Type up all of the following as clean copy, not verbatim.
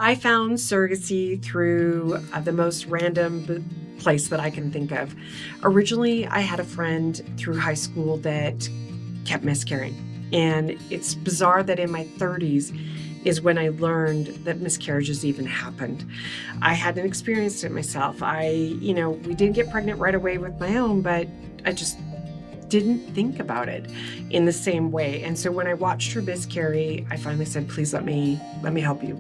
I found surrogacy through the most random place that I can think of. Originally, I had a friend through high school that kept miscarrying. And it's bizarre that in my 30s is when I learned that miscarriages even happened. I hadn't experienced it myself. We didn't get pregnant right away with my own, but I just didn't think about it in the same way. And so when I watched her miscarry, I finally said, please let me help you.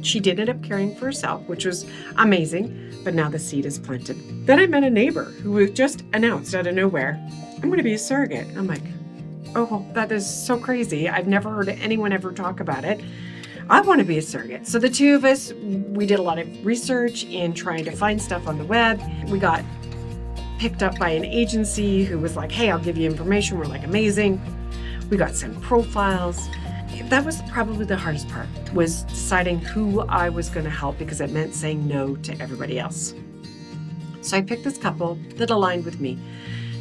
She did end up caring for herself, which was amazing, but now the seed is planted. Then I met a neighbor who was just announced out of nowhere, I'm going to be a surrogate. I'm like, oh, that is so crazy. I've never heard anyone ever talk about it. I want to be a surrogate. So the two of us, we did a lot of research in trying to find stuff on the web. We got picked up by an agency who was like, hey, I'll give you information. We're like, amazing. We got sent profiles. That was probably the hardest part, was deciding who I was going to help, because it meant saying no to everybody else. So I picked this couple that aligned with me.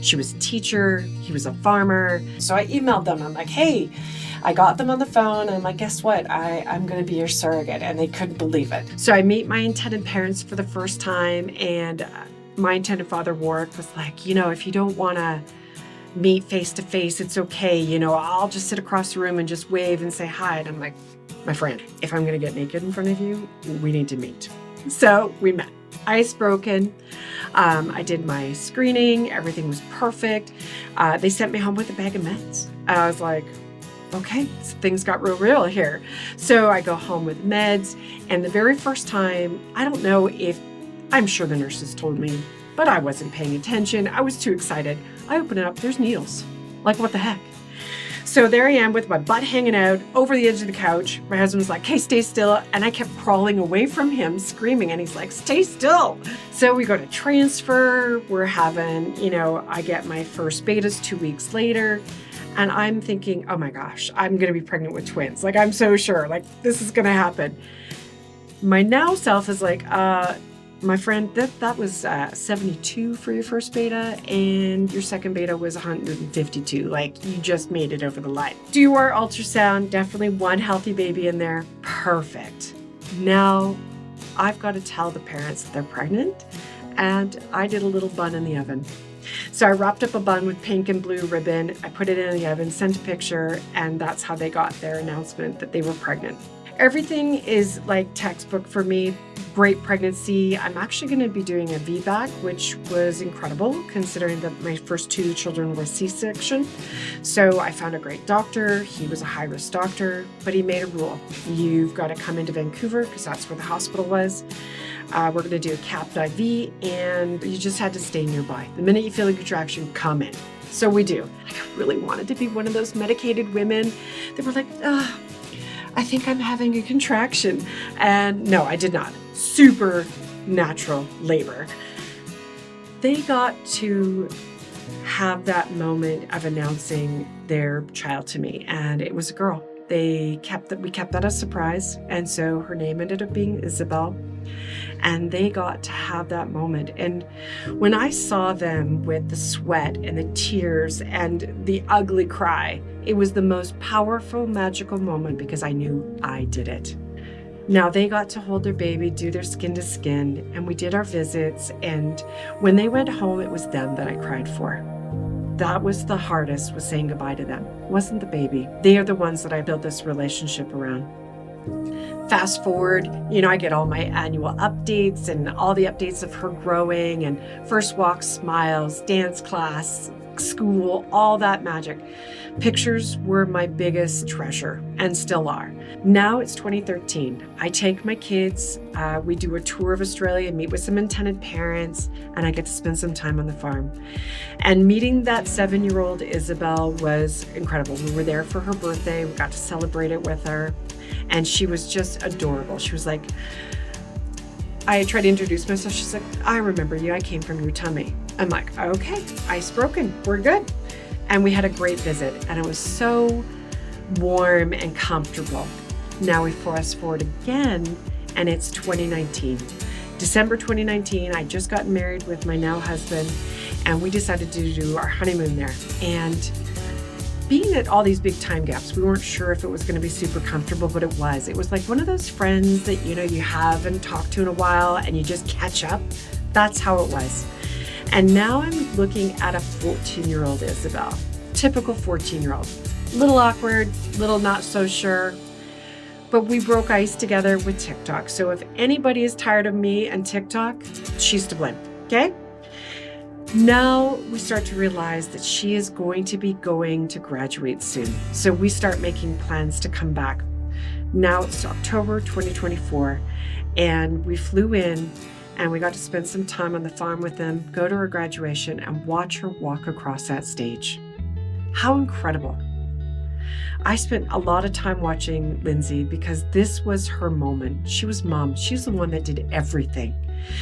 She was a teacher, he was a farmer. So I emailed them. I'm like, hey, I got them on the phone. I'm like, guess what? I'm going to be your surrogate. And they couldn't believe it. So I meet my intended parents for the first time. And my intended father, Warwick, was like, if you don't want to meet face to face, it's okay. I'll just sit across the room and just wave and say hi. And I'm like, my friend, if I'm going to get naked in front of you, we need to meet. So we met. Ice broken. I did my screening. Everything was perfect. They sent me home with a bag of meds. I was like, okay, things got real here. So I go home with meds. And the very first time, I'm sure the nurses told me, but I wasn't paying attention. I was too excited. I open it up, there's needles. Like, what the heck? So there I am with my butt hanging out over the edge of the couch. My husband was like, hey, stay still. And I kept crawling away from him, screaming. And he's like, stay still. So we go to transfer. We're having, I get my first betas 2 weeks later. And I'm thinking, oh my gosh, I'm going to be pregnant with twins. Like, I'm so sure, like, this is going to happen. My now self is like, my friend, that was 72 for your first beta, and your second beta was 152. Like, you just made it over the line. Do our ultrasound, definitely one healthy baby in there. Perfect. Now I've got to tell the parents that they're pregnant, and I did a little bun in the oven. So I wrapped up a bun with pink and blue ribbon. I put it in the oven, sent a picture, and that's how they got their announcement that they were pregnant. Everything is like textbook for me. Great pregnancy. I'm actually going to be doing a VBAC, which was incredible considering that my first two children were C-section. So I found a great doctor. He was a high-risk doctor, but he made a rule. You've got to come into Vancouver because that's where the hospital was. We're going to do a capped IV, and you just had to stay nearby. The minute you feel a contraction, come in. So we do. I really wanted to be one of those medicated women that were like, I think I'm having a contraction. And no, I did not. Super natural labor. They got to have that moment of announcing their child to me, and it was a girl. We kept that a surprise, and so her name ended up being Isabelle. And they got to have that moment. And when I saw them with the sweat and the tears and the ugly cry, it was the most powerful, magical moment because I knew I did it. Now they got to hold their baby, do their skin to skin, and we did our visits. And when they went home, it was them that I cried for. That was the hardest, was saying goodbye to them. It wasn't the baby. They are the ones that I built this relationship around. Fast forward, I get all my annual updates and all the updates of her growing and first walk, smiles, dance class, school, all that magic. Pictures were my biggest treasure and still are. Now it's 2013. I take my kids, we do a tour of Australia, meet with some intended parents, and I get to spend some time on the farm. And meeting that 7-year-old Isabelle was incredible. We were there for her birthday. We got to celebrate it with her. And she was just adorable. She was like, I tried to introduce myself. She's like, I remember you. I came from your tummy. I'm like, okay, ice broken. We're good. And we had a great visit. And it was so warm and comfortable. Now we fast forward again, and it's 2019. December 2019, I just got married with my now husband, and we decided to do our honeymoon there. And being at all these big time gaps, we weren't sure if it was going to be super comfortable, but it was. It was like one of those friends that, you haven't talked to in a while and you just catch up. That's how it was. And now I'm looking at a 14-year-old Isabelle, typical 14-year-old, little awkward, little not so sure, but we broke ice together with TikTok. So if anybody is tired of me and TikTok, she's to blame, okay? Now we start to realize that she is going to be going to graduate soon. So we start making plans to come back. Now it's October 2024, and we flew in and we got to spend some time on the farm with them, go to her graduation, and watch her walk across that stage. How incredible. I spent a lot of time watching Lindsay because this was her moment. She was mom. She's the one that did everything.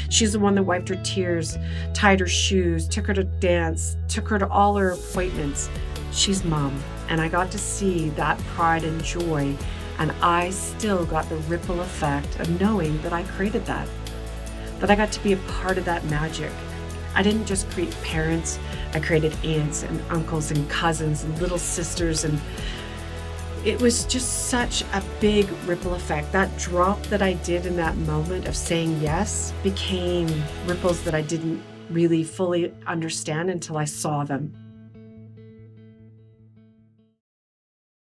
She's the one that wiped her tears, tied her shoes, took her to dance, took her to all her appointments. She's mom. And I got to see that pride and joy, and I still got the ripple effect of knowing that I created that I got to be a part of that magic. I didn't just create parents, I created aunts and uncles and cousins and little sisters, and it was just such a big ripple effect. That drop that I did in that moment of saying yes became ripples that I didn't really fully understand until I saw them.